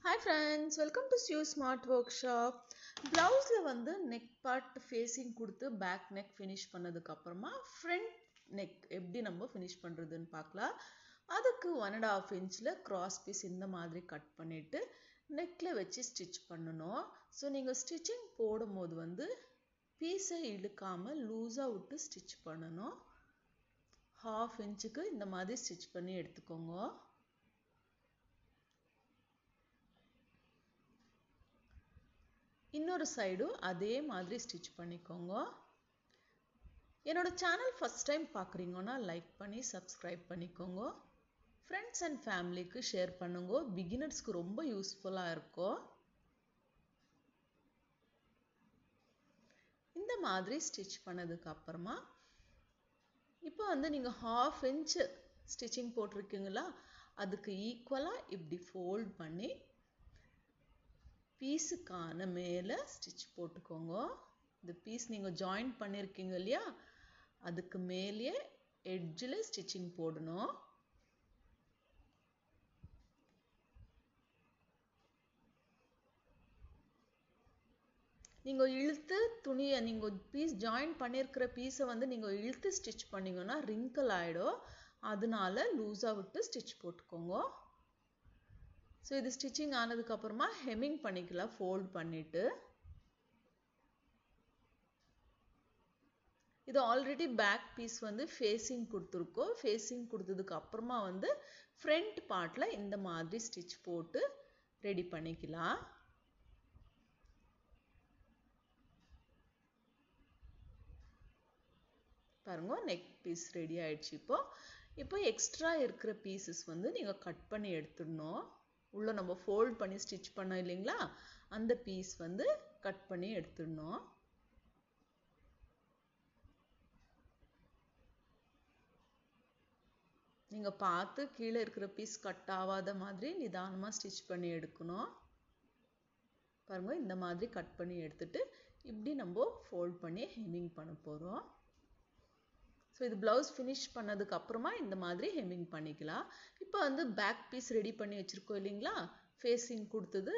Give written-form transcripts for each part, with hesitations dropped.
Hi friends, welcome to Stu Smart Workshop. Blouse வந்து neck part facing கொடுத்து back neck finish பண்ணதுக்கு அப்புறமா front neck எப்படி நம்ம finish பண்றதுன்னு பார்க்கலாம். அதுக்கு 1.5 inchல cross piece இந்த மாதிரி கட் பண்ணிட்டு neckல வச்சு stitch பண்ணணும். ஸோ நீங்கள் ஸ்டிச்சிங் போடும்போது வந்து பீஸை இழுக்காம லூஸாக விட்டு ஸ்டிச் பண்ணணும். 1/2 inchக்கு இந்த மாதிரி ஸ்டிச் பண்ணி எடுத்துக்கோங்க. இன்னொரு சைடும் அதே மாதிரி ஸ்டிச் பண்ணிக்கோங்க. என்னோட சேனல் ஃபர்ஸ்ட் டைம் பார்க்குறீங்கன்னா லைக் பண்ணி சப்ஸ்கிரைப் பண்ணிக்கோங்க. ஃப்ரெண்ட்ஸ் அண்ட் ஃபேமிலிக்கு ஷேர் பண்ணுங்க. பிகினர்ஸ்க்கு ரொம்ப யூஸ்ஃபுல்லாக இருக்கும். இந்த மாதிரி ஸ்டிச் பண்ணதுக்கு அப்புறமா இப்போ வந்து நீங்கள் 1/2 inch ஸ்டிச்சிங் போட்டிருக்கீங்களா, அதுக்கு ஈக்குவலாக இப்படி ஃபோல்ட் பண்ணி பீஸுக்கான மேலே ஸ்டிச் போட்டுக்கோங்க. இந்த பீஸ் நீங்கள் ஜாயின் பண்ணியிருக்கீங்க இல்லையா, அதுக்கு மேலேயே எட்ஜில் ஸ்டிச்சிங் போடணும். நீங்கள் இழுத்து துணியை நீங்கள் பீஸ் ஜாயின் பண்ணியிருக்கிற பீஸை வந்து நீங்கள் இழுத்து ஸ்டிச் பண்ணிங்கன்னா ரிங்கிள் ஆகிடும். அதனால லூஸாக விட்டு ஸ்டிச் போட்டுக்கோங்க. ஸோ இது ஸ்டிச்சிங் ஆனதுக்கப்புறமா ஹெம்மிங் பண்ணிக்கலாம். ஃபோல்ட் பண்ணிவிட்டு இது ஆல்ரெடி பேக் பீஸ் வந்து ஃபேஸிங் கொடுத்துருக்கோம். ஃபேஸிங் கொடுத்ததுக்கு அப்புறமா வந்து ஃப்ரண்ட் பார்ட்டில் இந்த மாதிரி ஸ்டிச் போட்டு ரெடி பண்ணிக்கலாம். பாருங்க, நெக் பீஸ் ரெடி ஆயிடுச்சு. இப்போ எக்ஸ்ட்ரா இருக்கிற பீசஸ் வந்து நீங்கள் கட் பண்ணி எடுத்துடணும். உள்ள நம்ம ஃபோல்ட் பண்ணி ஸ்டிச் பண்ணோம் இல்லைங்களா, அந்த பீஸ் வந்து கட் பண்ணி எடுத்துடணும். நீங்கள் பார்த்து கீழே இருக்கிற பீஸ் கட் ஆகாத மாதிரி நிதானமாக ஸ்டிச் பண்ணி எடுக்கணும். பாருங்க, இந்த மாதிரி கட் பண்ணி எடுத்துட்டு இப்படி நம்ம ஃபோல்ட் பண்ணி ஹெம்மிங் பண்ண போகிறோம். ஸோ இது ப்ளவுஸ் ஃபினிஷ் பண்ணதுக்கு அப்புறமா இந்த மாதிரி ஹெம்மிங் பண்ணிக்கலாம். இப்போ வந்து பேக் பீஸ் ரெடி பண்ணி வச்சுருக்கோம் இல்லைங்களா, ஃபேஸிங் கொடுத்தது,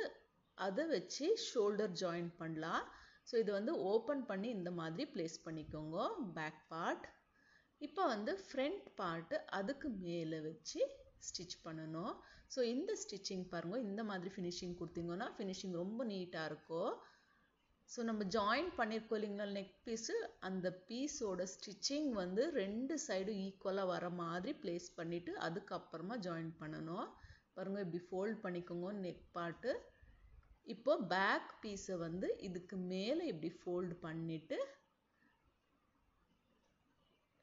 அதை வச்சு ஷோல்டர் ஜாயின் பண்ணலாம். ஸோ இது வந்து ஓப்பன் பண்ணி இந்த மாதிரி ப்ளேஸ் பண்ணிக்கோங்க பேக் பார்ட். இப்போ வந்து ஃப்ரண்ட் பார்ட்டு அதுக்கு மேலே வச்சு ஸ்டிச் பண்ணணும். ஸோ இந்த ஸ்டிச்சிங் பாருங்கள், இந்த மாதிரி ஃபினிஷிங் கொடுத்தீங்கன்னா ஃபினிஷிங் ரொம்ப நீட்டாக இருக்கும். ஸோ நம்ம ஜாயின் பண்ணியிருக்கோம் இல்லைங்களா நெக் பீஸு, அந்த பீஸோட ஸ்டிச்சிங் வந்து 2 சைடும் ஈக்குவலாக வர மாதிரி ப்ளேஸ் பண்ணிவிட்டு அதுக்கப்புறமா ஜாயின் பண்ணணும். பாருங்கள், இப்படி ஃபோல்ட் பண்ணிக்கோங்க நெக் பார்ட்டு. இப்போ பேக் பீஸை வந்து இதுக்கு மேலே இப்படி ஃபோல்டு பண்ணிவிட்டு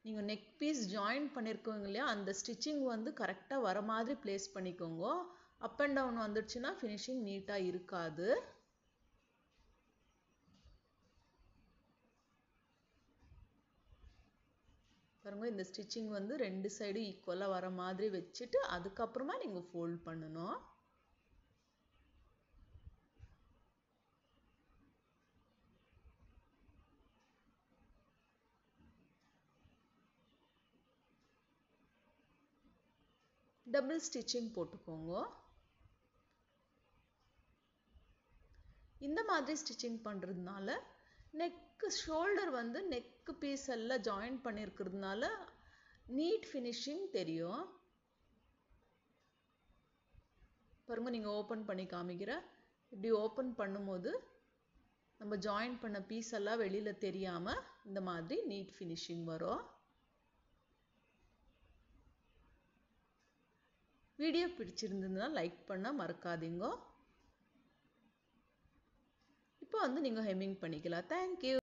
நீங்கள் நெக் பீஸ் ஜாயின் பண்ணியிருக்கோங்க இல்லையா, அந்த ஸ்டிச்சிங் வந்து கரெக்டாக வர மாதிரி ப்ளேஸ் பண்ணிக்கோங்க. அப் அண்ட் டவுன் வந்துடுச்சுன்னா ஃபினிஷிங் நீட்டாக இருக்காது. பாருங்க, இந்த ஸ்டிச்சிங் வந்து 2 சைடும் ஈக்குவலாக வர மாதிரி வச்சுட்டு அதுக்கப்புறமா நீங்கள் ஃபோல்ட் பண்ணணும். டபுள் ஸ்டிச்சிங் போட்டுக்கோங்க. இந்த மாதிரி ஸ்டிச்சிங் பண்ணுறதுனால நெக்கு ஷோல்டர் வந்து நெக்கு பீஸ் எல்லாம் ஜாயின் பண்ணியிருக்கிறதுனால நீட் ஃபினிஷிங் தெரியும். பாருங்க, நீங்கள் ஓப்பன் பண்ணி காமிக்கிறேன். இப்படி ஓப்பன் பண்ணும்போது நம்ம ஜாயின் பண்ண பீஸ் எல்லாம் வெளியில் தெரியாமல் இந்த மாதிரி நீட் ஃபினிஷிங் வரும். வீடியோ பிடிச்சிருந்ததுன்னா லைக் பண்ண மறக்காதீங்க. இப்போ வந்து நீங்கள் ஹெம்மிங் பண்ணிக்கலாம். தேங்க்யூ.